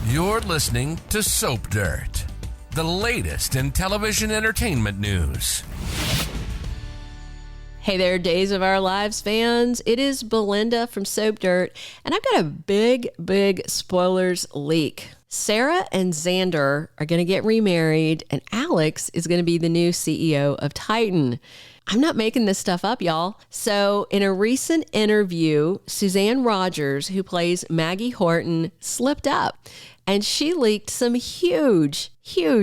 You're listening to Soap Dirt, the latest in television entertainment news. Hey there, Days of Our Lives fans. It is Belinda from Soap Dirt, and I've got a big spoilers leak. Sarah and Xander are going to get remarried, and Alex is going to be the new CEO of Titan. I'm not making this stuff up, y'all. So in a recent interview, Suzanne Rogers, who plays Maggie Horton, slipped up, and she leaked some huge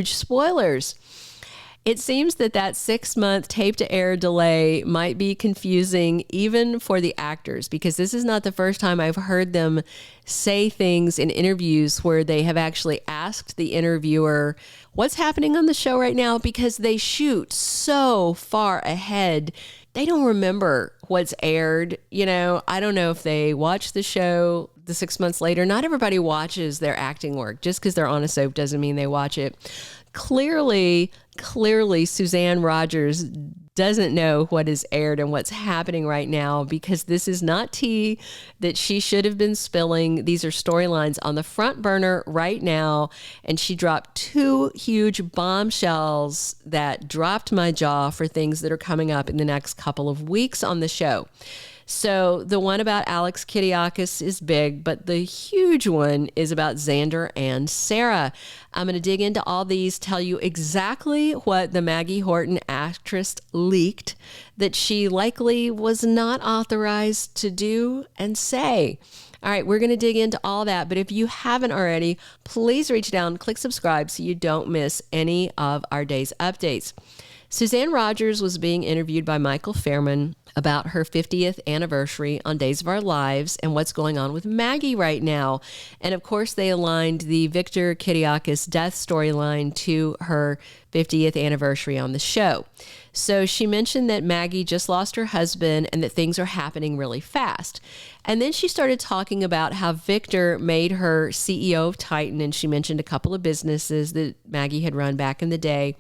spoilers. It seems that 6-month tape-to-air delay might be confusing even for the actors, because this is not the first time I've heard them say things in interviews where they have actually asked the interviewer what's happening on the show right now, because they shoot so far ahead. They don't remember what's aired. You know, I don't know if they watch the show the 6 months later. Not everybody watches their acting work. Just because they're on a soap doesn't mean they watch it. Clearly, Suzanne Rogers doesn't know what is aired and what's happening right now, because this is not tea that she should have been spilling. These are storylines on the front burner right now, and she dropped 2 huge bombshells that dropped my jaw for things that are coming up in the next couple of weeks on the show. So the one about Alex Kiriakis is big, but the huge one is about Xander and Sarah. I'm going to dig into all these, tell you exactly what the Maggie Horton actress leaked that she likely was not authorized to do and say. All right, we're going to dig into all that, but if you haven't already, please reach down, click subscribe so you don't miss any of our day's updates. Suzanne Rogers was being interviewed by Michael Fairman about her 50th anniversary on Days of Our Lives and what's going on with Maggie right now. And of course, they aligned the Xander Kiriakis death storyline to her 50th anniversary on the show. So she mentioned that Maggie just lost her husband and that things are happening really fast. And then she started talking about how Victor made her CEO of Titan, and she mentioned a couple of businesses that Maggie had run back in the day.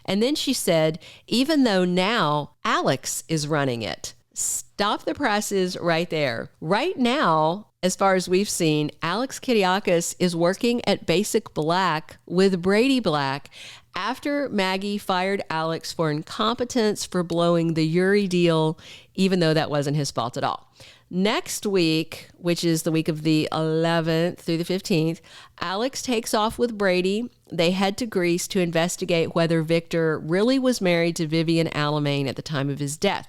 And then she said, even though now Alex is running it. Stop the presses right there. Right now, as far as we've seen, Alex Kiriakis is working at Basic Black with Brady Black after Maggie fired Alex for incompetence for blowing the Yuri deal, even though that wasn't his fault at all. Next week, which is the week of the 11th through the 15th, Alex takes off with Brady. They head to Greece to investigate whether Victor really was married to Vivian Alamain at the time of his death.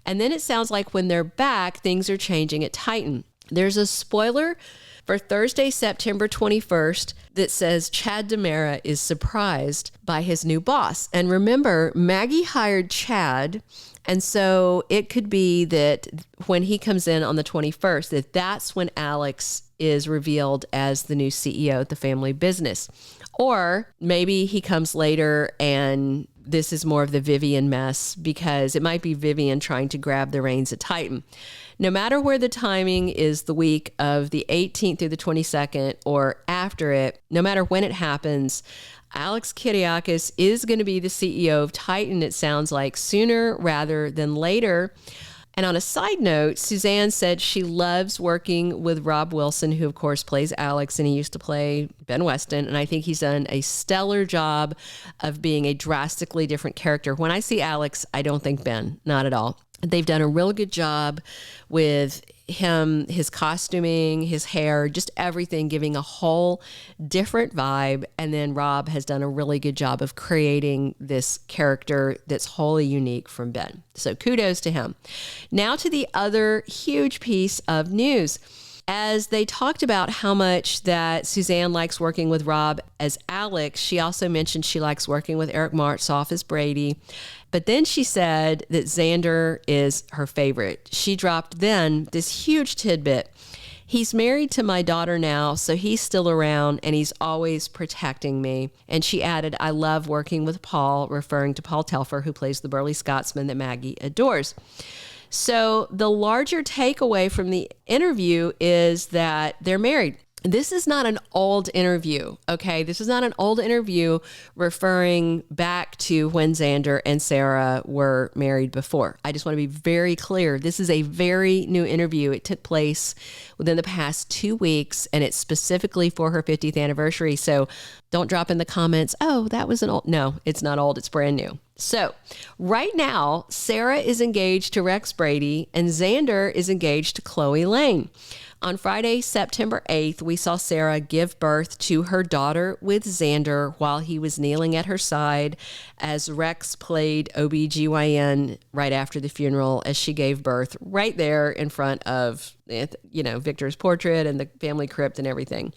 And then it sounds like when they're back, things are changing at Titan. There's a spoiler for Thursday, September 21st, that says Chad DiMera is surprised by his new boss. And remember, Maggie hired Chad, and so it could be that when he comes in on the 21st, that's when Alex is revealed as the new CEO of the family business. Or maybe he comes later and this is more of the Vivian mess, because it might be Vivian trying to grab the reins at Titan. No matter where the timing is, the week of the 18th through the 22nd or after it, no matter when it happens, Alex Kiriakis is going to be the CEO of Titan, it sounds like, sooner rather than later. And on a side note, Suzanne said she loves working with Rob Wilson, who of course plays Alex, and he used to play Ben Weston. And I think he's done a stellar job of being a drastically different character. When I see Alex, I don't think Ben, not at all. They've done a real good job with him, his costuming, his hair, just everything, giving a whole different vibe. And then Rob has done a really good job of creating this character that's wholly unique from Ben. So kudos to him. Now to the other huge piece of news. As they talked about how much that Suzanne likes working with Rob as Alex, she also mentioned she likes working with Eric Martsolf as Brady. But then she said that Xander is her favorite. She dropped then this huge tidbit. He's married to my daughter now, so he's still around and he's always protecting me. And she added, I love working with Paul, referring to Paul Telfer, who plays the burly Scotsman that Maggie adores. So the larger takeaway from the interview is that they're married. This is not an old interview, okay? This is not an old interview referring back to when Xander and Sarah were married before. I just want to be very clear. This is a very new interview. It took place within the past 2 weeks, and it's specifically for her 50th anniversary. So don't drop in the comments, oh, that was an old. No, it's not old. It's brand new. So right now, Sarah is engaged to Rex Brady, and Xander is engaged to Chloe Lane. On Friday, September 8th, we saw Sarah give birth to her daughter with Xander while he was kneeling at her side as Rex played OBGYN right after the funeral as she gave birth right there in front of, Victor's portrait and the family crypt and everything.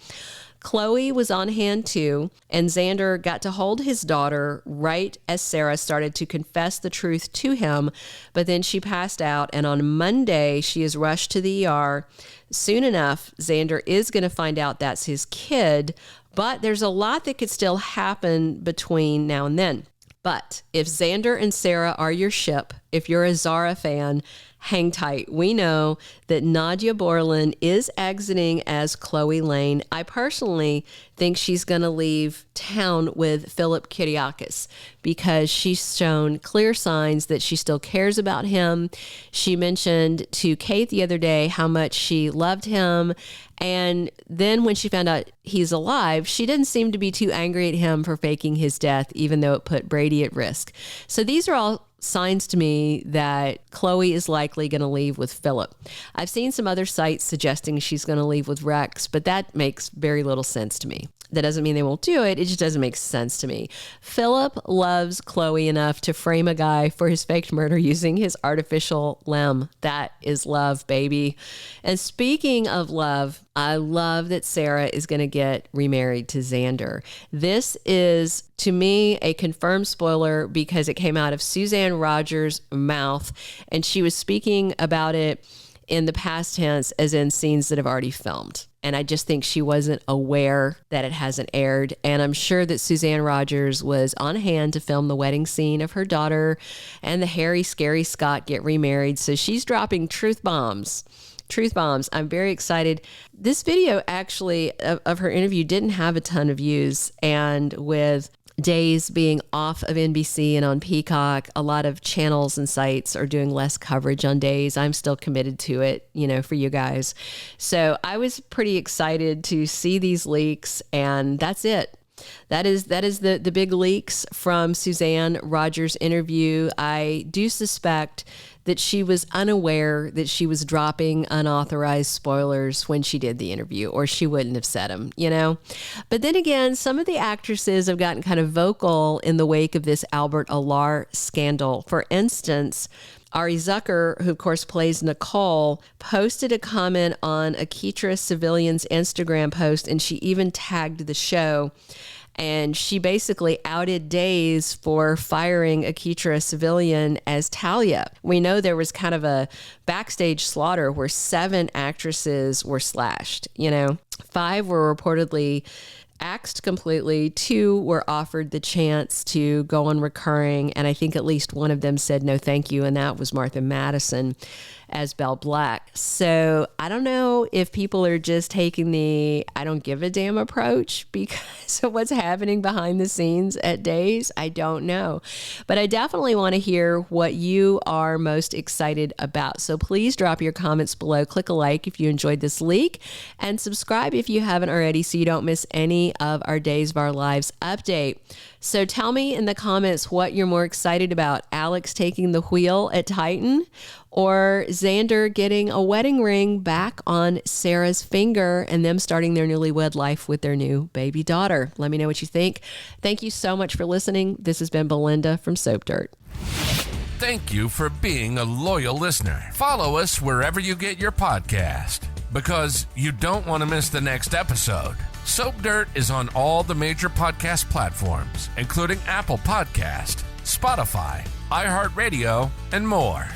Chloe was on hand too, and Xander got to hold his daughter right as Sarah started to confess the truth to him, but then she passed out, and on Monday, she is rushed to the ER. Soon enough, Xander is going to find out that's his kid, but there's a lot that could still happen between now and then. But if Xander and Sarah are your ship, if you're a Zara fan, hang tight. We know that Nadia Bjorlin is exiting as Chloe Lane. I personally think she's going to leave town with Philip Kiriakis because she's shown clear signs that she still cares about him. She mentioned to Kate the other day how much she loved him. And then when she found out he's alive, she didn't seem to be too angry at him for faking his death, even though it put Brady at risk. So these are all signs to me that Chloe is likely going to leave with Philip. I've seen some other sites suggesting she's going to leave with Rex, but that makes very little sense to me. That doesn't mean they won't do it. It just doesn't make sense to me. Philip loves Chloe enough to frame a guy for his faked murder using his artificial limb. That is love, baby. And speaking of love, I love that Sarah is going to get remarried to Xander. This is, to me, a confirmed spoiler because it came out of Suzanne Rogers' mouth, and she was speaking about it in the past tense as in scenes that have already filmed. And I just think she wasn't aware that it hasn't aired. And I'm sure that Suzanne Rogers was on hand to film the wedding scene of her daughter and the Harry Scary Scott get remarried. So she's dropping truth bombs. Truth bombs. I'm very excited. This video actually of her interview didn't have a ton of views. And with days being off of NBC and on Peacock, a lot of channels and sites are doing less coverage on days. I'm still committed to it, for you guys. So I was pretty excited to see these leaks, and that's it. That is the big leaks from Suzanne Rogers' interview. I do suspect that she was unaware that she was dropping unauthorized spoilers when she did the interview, or she wouldn't have said them, But then again, some of the actresses have gotten kind of vocal in the wake of this Albert Alar scandal. For instance, Ari Zucker, who of course plays Nicole, posted a comment on Aketra Civilian's Instagram post, and she even tagged the show. And she basically outed Days for firing Aketra Civilian as Talia. We know there was kind of a backstage slaughter where 7 actresses were slashed. 5 were reportedly axed completely. 2 were offered the chance to go on recurring, and I think at least one of them said no thank you, and that was Martha Madison as Belle Black. So I don't know if people are just taking the I don't give a damn approach because of what's happening behind the scenes at Days. I don't know. But I definitely want to hear what you are most excited about. So please drop your comments below. Click a like if you enjoyed this leak, and subscribe if you haven't already so you don't miss any of our Days of Our Lives update. So tell me in the comments what you're more excited about, Alex taking the wheel at Titan or Xander getting a wedding ring back on Sarah's finger and them starting their newlywed life with their new baby daughter. Let me know what you think. Thank you so much for listening. This has been Belinda from Soap Dirt. Thank you for being a loyal listener. Follow us wherever you get your podcast because you don't want to miss the next episode. Soap Dirt is on all the major podcast platforms, including Apple Podcast, Spotify, iHeartRadio, and more.